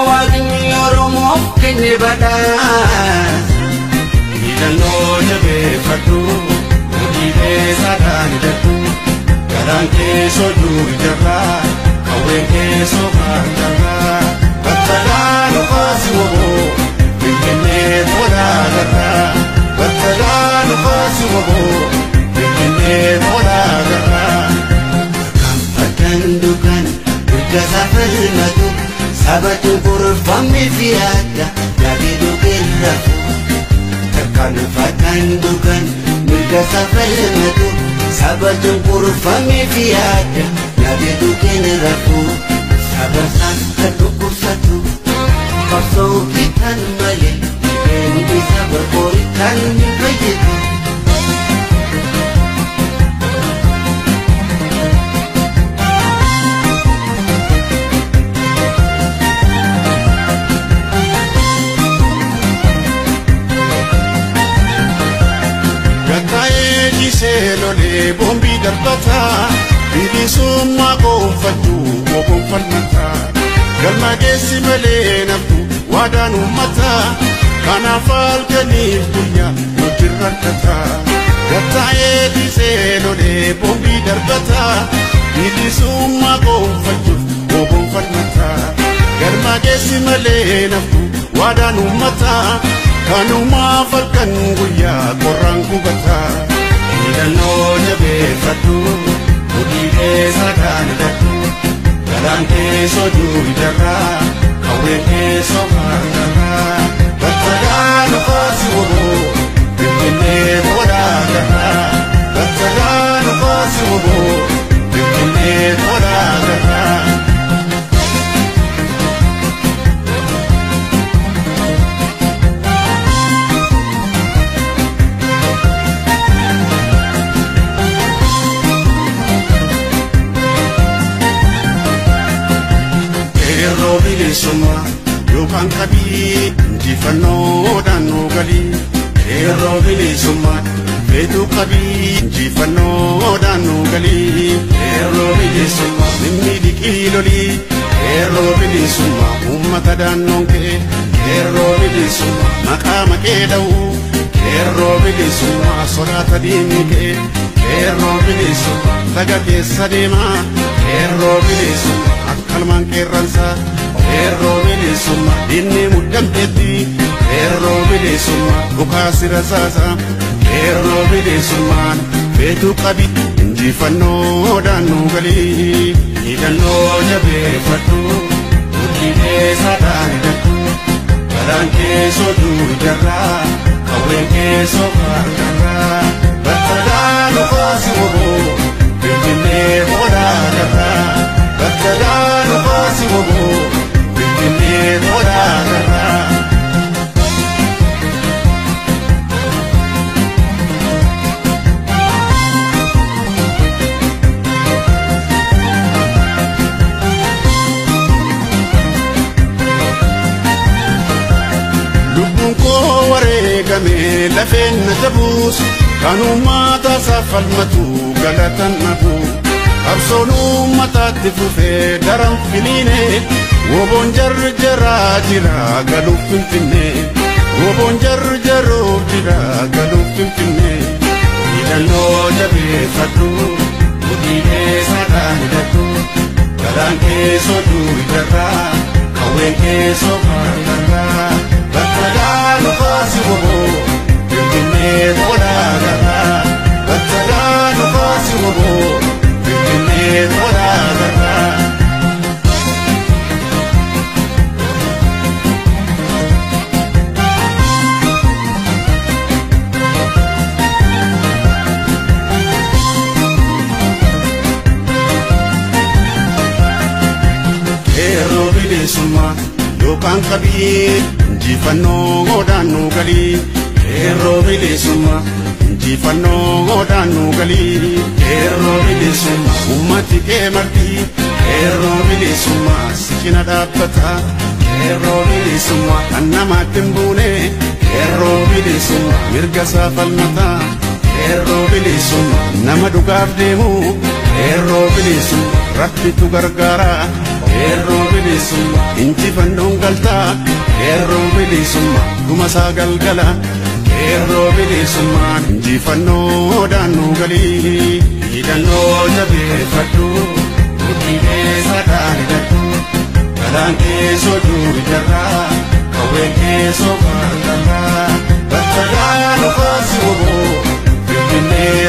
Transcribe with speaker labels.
Speaker 1: واقني رموكني بداس إلى جبي فتو ودي سادان دتو كلام كيسو جرا كوين كيسو جرا بطلع نقاسي وبو بالكنيت ولا جرا بطلع نقاسي وبو بالكنيت ولا جرا كم فتن دكان بكسافر المدو سبت غرفة في عدة نبيدو بالرفو تكن فتن دكان بكسافر المدو سبت غرفة في عدة نبيدو بالرفو سبسان تدوكو ستو قصو كتن ملي بيني سبر قوري كان بيجيكو Selole bombi darbata bidi summa konfatu ko konfalmata galma gesi male naftu wadan ummata kana falkanif dunya mutirrakata gataye di selole bombi darbata bidi summa konfatu ko konfalmata galma gesi male naftu wadan ummata kanuma falkan guya korang kubata Ilano jabe fatu, udide sadan datu, kalan keso jujara, kawe keso margara, batagan kasi wobo, bikine toda gara, batagan kasi wobo, bikine toda gara. Suma yokan kabi jifano danu gali erobili suma bedu kabi jifano danu gali erobili suma minni dikiloli erobili suma ummata danonke erobili suma makama kedau erobili suma sorata dinike erobili suma tagake sadema erobili suma akalman keransa Ero bilisuma inni muddamtetti Ero bilisuma bukasira sasa Ero bilisumaan beetu qabi injifannoo daannu galii hidhannoo jabeeffadhu guddinee saadhaan hidhadhu karaan keessoo duujarraa qawween keessoo fardarraa battadhaan ufaasi woboo finfinnee hodhaadharraa battadhaan ufaasi woboo لفين تبوس كانوا ما تصفل متو قلتن نبو أبصلوا ما تتفو في درم فيني وبنجر جراجرا قالوا فيني وبنجر جروجرا قالوا فيني إذا لو جبي فتو وديني سادان دتو كلام كيسو دوجرا كوين كيسو فارغرا بتدان فاسي وبو بالكنيت ولا غرا بتدان فاسي وبو بالكنيت ولا غرا Suma yokan kabi jifano danu gali ero bile suma jifano danu gali ero bile suma ummati ke marti ero bile suma sikina dabbata ero bile suma annama timbune ero bile suma mirga safalmata ero bile suma nama dugaf demu ero bile suma rabbi tu gargara qeerroo bilisummaa injifannoon galtaa qeerroo bilisummaa gumasaa galgala qeerroo bilisummaan injifannoodhaan nu galii hidhannoo jabeeffadhu guddinee sadaan hidhadhu galaan keessoo duuri jarraa kawween keessoo baartarraa bakka gaara faasii oboo finfinnee